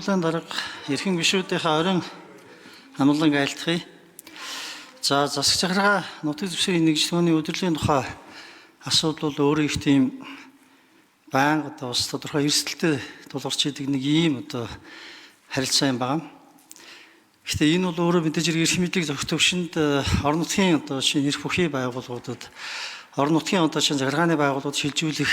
Дарга эрхэм гишүүдийнхээ орон амгалан айлтгая. За засаг захиргаа нутаг дэвсгэрийн нэгжлэгөөний удирдлагын тухай асуудал бол өөрөө их тийм байнга бас тодорхой эрсдэлтэй тулгарч идэг нэг ийм харилцаа юм байна. Гэхдээ энэ бол өөрөө мэдээж эрх мэдлийг зохих төвшөнд орон нутгийн шинэ эрх бүхий байгууллагуудад орон нутгийн шинэ захиргааны байгууллагууд шилжүүлэх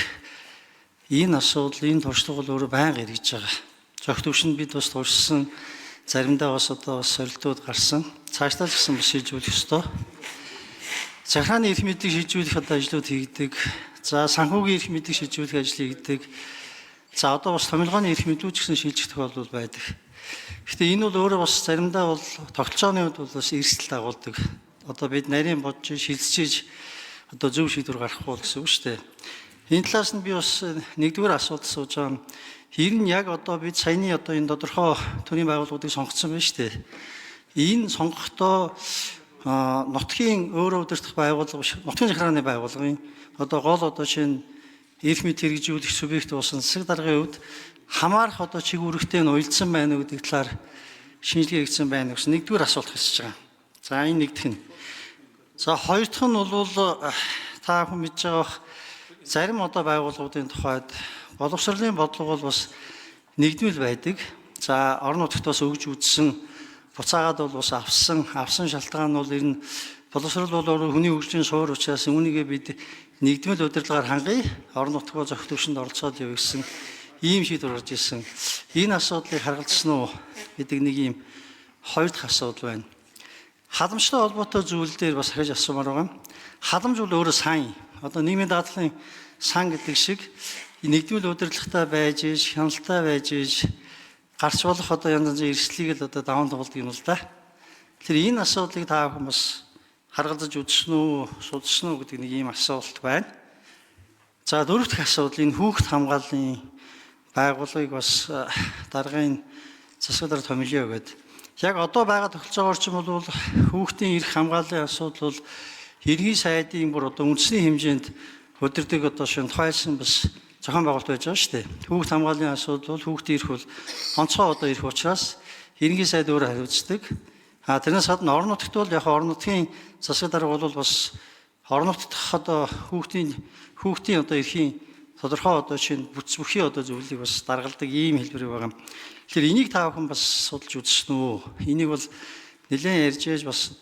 энэ асуудал, энэ туршлага бол өөрөө байнга эргэж байгаа. Зохих төвшөнд бид бас туршсан, заримдаа бас сорилтууд гарсан. Цаашлаа ч гэсэн бас шилжүүлэх ёстой. Захиргааны эрх мэдлийг шилжүүлэх ажлууд хийгдэг. За санхүүгийн эрх мэдлийг шилжүүлэх ажил хийгдэг. За бас томилгооны эрх мэдлүүд ч гэсэн шилжих тохиолдол байдаг. Гэхдээ энэ бол өөрөө бас заримдаа бол тогтолцооны хувьд бас эрсдэл дагуулдаг. Бид нарийн бодж шилжиж зөв шийдвэр гаргах уу гэсэн үг шүү дээ. Энэ талаас нь би бас нэгдүгээр асуудал сууж байгаа. Ер нь яг бид саяны энэ тодорхой төрийн байгууллагуудыг сонгоцсон байна шүү дээ. Энэ сонгохдоо нутгийн өөрөө удирдах байгууллага биш, нутгийн захиргааны байгууллагын гол шинэ эрх мэд хэрэгжүүлэх субъект болсон засаг даргын хувьд хамаарах чиг үүрэгтэй нь уялдсан байна уу гэдэг талаар шинжилгээ хийгдсэн байна гэсэн нэгдүгээр асуулт хэлж байгаа. За энэ нэгдэх нь. За хоёр дахь нь бол та хүн мэдж байгаа зарим байгууллагуудын тухайд боловсролын бодлого бол бас нэгдмэл байдаг. За орон нутагт бас өгж үзсэн, буцаагаад бол бас авсан шалтгаан нь бол ер нь боловсрол бол хүний хөгжлийн суур учраас үүнийгээ бид нэгдмэл удирдлагаар хангая, орон нутгаа зохих төвшөнд оролцоод явъя гэсэн ийм шийдвэр гарч ирсэн. Энэ асуудлыг харгалзсан уу гэдэг нэг ийм хоёр дахь асуудал байна. Халамжтай холбоотой зүйл дээр бас харж асуумаар байгаа. Халамж бол өөрөө сан. Нийгмийн даатгалын сан гэдэг шиг нэгдмэл удирдлагатай байж, хяналттай байж, гарч болох янз янзын эрсдлийг л даван туулдаг юм л да. Тэгэхээр энэ асуудлыг та бүхэн бас харгалзаж үзсэн үү, судалсан уу гэдэг нэг ийм асуулт байна. За дөрөв дэх асуудал энэ хүүхэд хамгааллын байгууллагыг бас даргын засаг дарга томилё гэдэг. Яг байгаа тогтолцоогоор ч юм бол хүүхдийн эрх хамгааллын асуудал бол ерөнхий сайдын үндэсний хэмжээнд удирдаг шинэ тухайлсан бас зохион байгуулалт байж байгаа шүү дээ. Хүүхд хамгааллын асуудал бол хүүхдийн эрх бол онцгой эрх учраас ерөнхий сайд өөрөө хариуцдаг. Тэрнээс гадна орон нутагт бол орон нутгийн засаг дарга бол бас орон нутгах хүүхдийн эрхийн тодорхой шинэ бүхий зөвлөлийг бас даргалдаг ийм хэлбэр байгаа. Тэгэхээр энийг та бүхэн бас судалж үзсэн үү? Энийг бол нэлээд ярьж ээж бас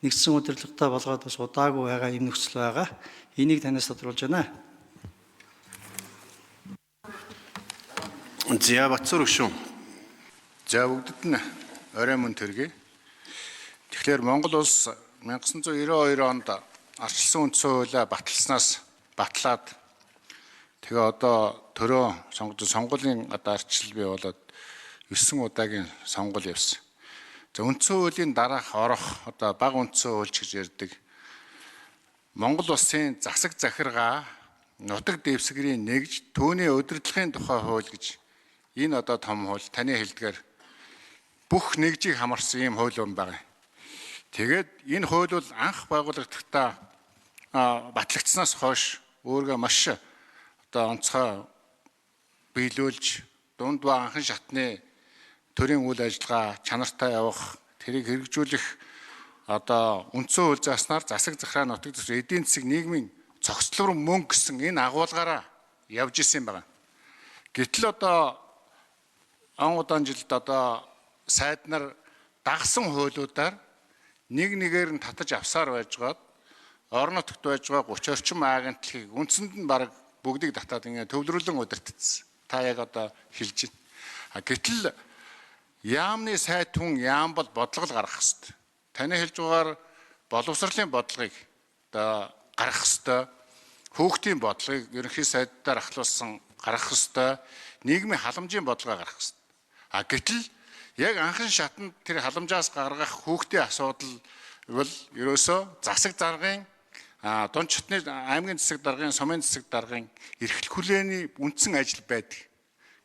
нэгдсэн удирдлагатай болгоод бас удаагүй байгаа юм нөхцөл байгаа. Энийг танаас тодруулж байна. За Батцуур гүшүүн. За бүгдэд нь орой мөн төргий. Тэгэхээр Монгол улс 1992 онд арчилсан үндсэн хуулиа баталснаас батлаад тэгээ төрөө сонгуулийн арчил бий болоод 9 удаагийн сонгуул явсан. За үндсэн хуулийн дараах орох бага үндсэн хууль гэж ярьдаг. Монгол улсын засаг захиргаа нутаг дэвсгэрийн нэгж түүний удирдлагын тухай хууль гэж энэ том хууль таны хэлдгээр бүх нэгжийг хамарсан ийм хууль байгаа. Тэгээд энэ хууль бол анх байгуулагдахтаа батлагдсанаас хойш өөргөө маш онцгой биелүүлж дунд ба анхан шатны төрийн үйл ажиллагаа чанартай явах, тэрийг хэрэгжүүлэх үндсэн хууль зааснаар засаг захиргаа нутаг дэвсгэр эдийн засаг нийгмийн цогцлог мөнгө гэсэн энэ агуулгаараа явж исэн юм байна. Гэтэл он удаан жилд сайд нар дагсан хуулиудаар нэгээр нь татаж авсаар байжгаад орон нутагт байж байгаа 30 орчим агентлагийг үндсэнд нь бараг бүгдийг татаад төвлөрүүлэн удирдчихсан. Та яг хэлж байна. Гэтэл яамны сайд хүн яам бол бодлого гаргах хэрэгтэй. Таны хэлж байгаагаар боловсролын бодлогыг гаргах хэрэгтэй. Хүүхдийн бодлогыг ерөнхий сайдаар ахлуулсан гаргах хэрэгтэй. Нийгмийн халамжийн бодлогоо гаргах хэрэгтэй. Гэтэл яг анхан шатнд тэр халамжаас гаргах хүүхдийн асуудал бол ерөөсөө засаг даргын дунд шатны аймгийн засаг даргын, сумын засаг даргын эрхлэх хүлээний үндсэн ажил байдаг.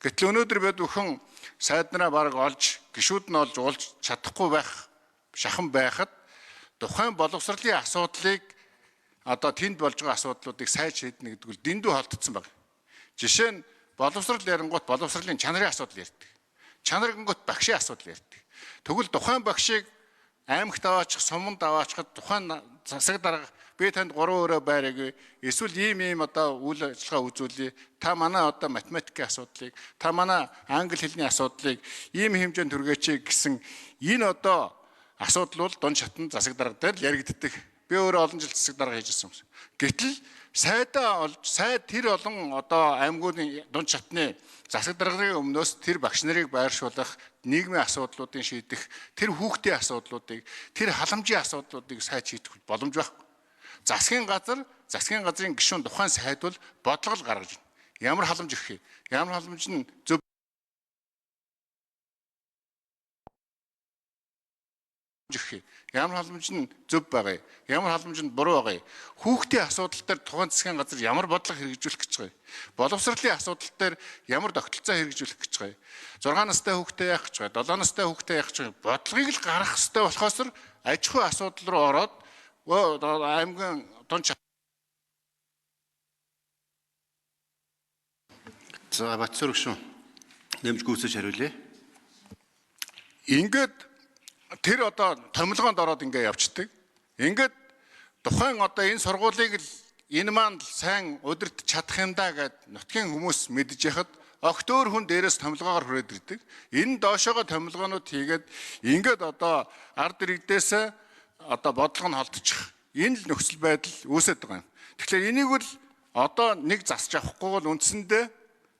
Гэтэл өнөөдөр бид бүхэн сайд нараа бараг олж, гишүүд нь олж чадахгүй байх, шахан байхад тухайн боловсролын асуудлыг тэнд болж байгаа асуудлуудыг сайн шийднэ гэдэг нь дэндүү холдсон байна. Жишээ нь боловсрол ярингуут боловсролын чанарын асуудал ярьдаг. Чанар гингөт багшийн асуудал ярьдаг. Тэгвэл тухайн багшийг аймагт аваачих, суманд аваачихад тухайн засаг дарга би танд 3 өрөө байрыг эсвэл ийм одоо үйл ажиллагаа үзүүлье. Та манай одоо математикийн асуудлыг, та манай англи хэлний асуудлыг ийм хэмжээнд түргээч гэсэн энэ одоо асуудал бол дунд шатны засаг дарга дээр л яригддаг. Би өөрөө олон жил засаг дарга хийжсэн юм. Гэтэл сайд тэр олон одоо аймагуудын дунд шатны засаг даргын өмнөөс тэр багш нарыг байршуулах, нийгмийн асуудлуудыг шийдэх, тэр хүүхдийн асуудлуудыг, тэр халамжийн асуудлуудыг сайд шийдэх боломж байхгүй. Засгийн газрын гишүүн тухайн сайд бол бодлого гаргаж байна. Ямар халамж өгөх юм? Ямар халамж нь зөв Ямар халамж нь зөв байгаа юм? Ямар халамж нь буруу байгаа юм? Хүүхдийн асуудал дээр тухайн засгийн газар ямар бодлого хэрэгжүүлэх гэж байгаа юм? Боловсролын асуудал дээр ямар тогтолцоо хэрэгжүүлэх гэж байгаа юм? 6 настай хүүхдээ яах гэж байгаа? 7 настай хүүхдээ яах гэж байгаа? Бодлогыг л гаргах хэрэгтэй болохоос аж ахуй асуудал руу ороод аймгийн дунд За Батцөр гүшүүн нэмж гүйцэж хариулъя. Ингээд тэр одоо томилгоонд ороод ингээ явцдаг. Ингээд тухайн одоо энэ сургуулийг л энэ маань сайн удирдах чадах юм да гэд нутгийн хүмүүс мэдж яхад огт өөр хүн дээрээс томилгоогоор хүрээд ирдэг. Энэ доошоогоо томилгоонууд хийгээд ингээд одоо ард иргэдээс одоо бодлого нь холдчих. Энэ л нөхцөл байдал үүсэж байгаа юм. Тэгэхээр энийг бол одоо нэг засч авахгүй бол үндсэндээ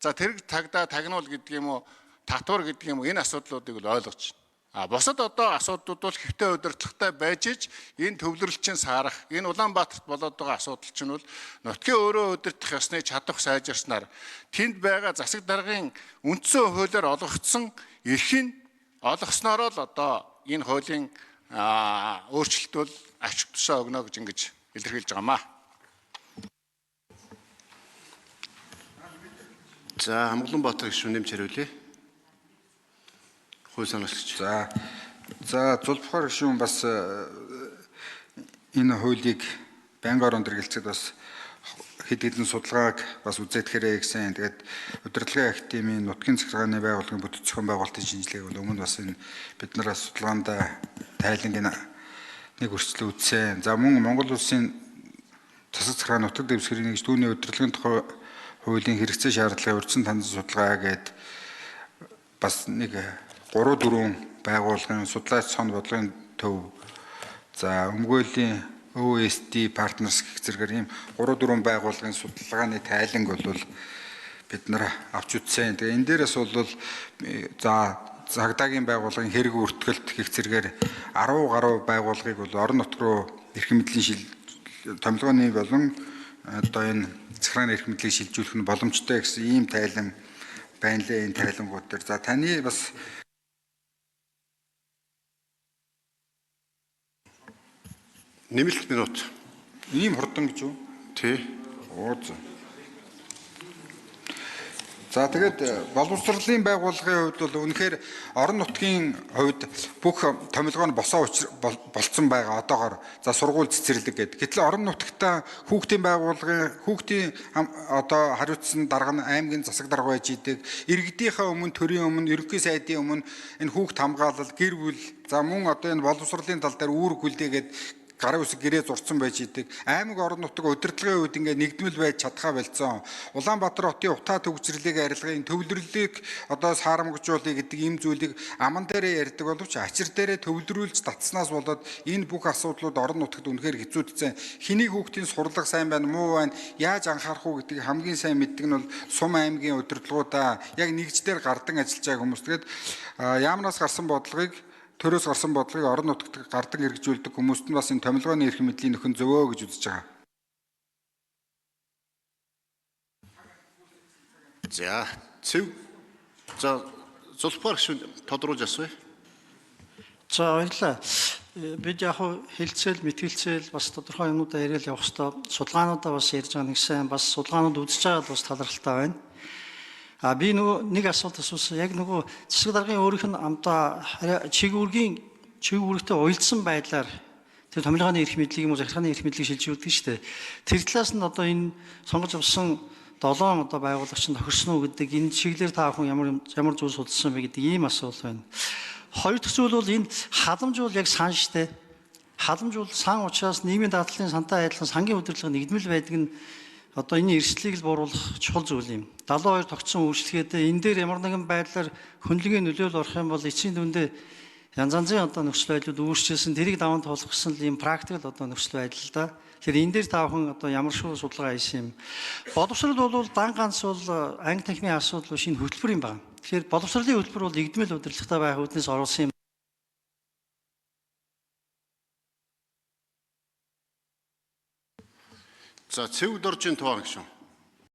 за тэрэг тагдаа тагнуул гэдэг юм уу, татвар гэдэг юм уу энэ асуудлуудыг л ойлгож байна. Босод одоо асуудлууд бол хэвтэй удирдлагатай байж иж энэ төвлөрөлтийн саарах, энэ Улаанбаатарт болоод байгаа асуудал чинь бол нутгийн өөрөө удирдах ёсны чадах сайжирснаар тэнд байгаа засаг даргын үндсэн хуулиар олгогдсон эрхийг олгосноор л одоо энэ хуулийн өөрчлөлт бол ач тушаа өгнө гэж ингэж илэрхийлж байгаамаа. За Амгаланбаатар гишүүн нэмж хариулъя. Хууль санаачлагч. За Зулбахар гишүүн бас энэ хуулийг байнгын орон хэрэгэлцэд бас хэд хэдэн судалгааг бас үзээд хэрэг гэсэн. Тэгээд удирдлагын академийн нутгийн захиргааны байгууллагын бүтэц зохион байгуулалтын шинжилгээг бол өмнө бас энэ бид нар судалгаанд тайлангийн нэг өрчлөлт үзсэн. За мөн Монгол улсын засаг захиргааны нутаг дэвсгэрийн нэгж түүний удирдлагын тухай хуулийн хэрэгцээ шаардлагын урьдчилан танзан судалгаа гээд бас нэг 3-4 байгууллагын судлаач сон бодлогын төв. За өмгөөлийн OSD Partners гэх зэрэгээр ийм 3-4 байгууллагын судалгааны тайланг бол бид нар авч үзсэн. Тэгээ энэ дээрээс бол за цагдаагийн байгууллагын хэрэг үртгэлт гэх зэрэгээр 10 гаруй байгууллагыг бол орон нутг руу эрхэм мэдлийн томилгооны болон одоо энэ захиргааны эрхэм мэдлийг шилжүүлэх нь боломжтой гэсэн ийм тайлан байна лээ энэ тайлангууд дээр. За таны бас Нэмэлт минут. ийм хурдан гэж юу? Тий. За тэгээд боловсролын байгууллагын хувьд бол үнэхээр орон нутгийн хувьд бүх томилгоо нь босоо болцсон байгаа одоогоор. За сургууль цэцэрлэг гэдэг. Гэтэл орон нутгтаа хүүхдийн байгууллагын хүүхдийн одоо хариуцсан дарга нь аймгийн засаг дарга байж идэг. Иргэдийнхээ өмнө, төрийн өмнө, ерөнхий сайдын өмнө энэ хүүхд хамгаалал, гэр бүл, за мөн одоо энэ боловсролын тал дээр үүрэг хүлээгээд гарын үсэг гэрээ зурцсан байж идэг. Аймаг орон нутаг удирдлагын үед ингээ нэгдмэл байж чадхаа болцсон. Улаанбаатар хотын утаа төгсрөлийг арилгахын төвлөрлөлийг одоо саарамгжуулъя гэдэг ийм зүйлийг аман дээрээ ярьдаг боловч ачир дээрээ төвлөрүүлж татснаас болоод энэ бүх асуудлууд орон нутагт үнэхээр хэцүүдсэн. Хэнийг хүүхдийн сурлага сайн байна, муу байна, яаж анхаарах уу гэдгийг хамгийн сайн мэддэг нь бол сум аймгийн удирдлагуудаа яг нэгждэр гардан ажиллаж байгаа хүмүүс. Тэгээд яамнаас гарсан бодлогыг төрөөс гарсан бодлогыг орон нутагт гардан хэрэгжүүлдэг хүмүүст нь бас энэ томилгооны эрхэм мэдлийн нөхөн зөвөө гэж үзэж байгаа. За Зулбахар гишүүн тодруулж асууя. За баярлалаа. Бид яг хэлцэл, мэтгэлцэл бас тодорхой юмудаа яриад явах хэрэгтэй. Судалгаануудаа бас ярьж байгаа нэгсэн бас судалгаанууд үзэж байгаа бас талархалтай байна. Би нэг асуулт асуусан. Яг засаг даргын өөрийнх нь амтаа чиг үүрэгтэй уялдсан байдлаар тэр томилгооны эрх мэдлийг юм уу захиргааны эрх мэдлийг шилжүүлдэг шүү дээ. Тэр талаас нь одоо энэ сонгож авсан 7 одоо байгуулагч нь тохирсон уу гэдэг энэ чиглэлээр та бүхэн ямар зүйл судалсан бэ гэдэг ийм асуулт байна. Хоёр дахь зүйл бол энэ халамж бол яг сан штэ. Халамж бол сан учраас нийгмийн даатгалын сантай адилхан сангийн удирдлага нэгдмэл байдаг нь одоо энэ эрсдлийг л бууруулах чухал зүйл юм. 72 тогтсон үйлчлэгээдээ энэ дээр ямар нэгэн байдлаар хөндлөгийн нөлөөлөл орох юм бол эцсийн дүндээ янз янзын одоо нөхцөл байдлууд өөрчлөсөн тэрийг даван туулгасан л ийм практикл одоо нөхцөл байдал л да. Тэгэхээр энэ дээр та бүхэн одоо ямар шүү судалгаа хийсэн юм. Боловсрол бол дан ганц бол анги танхимын асуудал биш, энэ хөтөлбөр юм байна. Тэгэхээр боловсролын хөтөлбөр бол нэгдмэл удирдлагатай байх үүднээс оруулсан юм. За цэвэг доржийн тухай гүшүүн.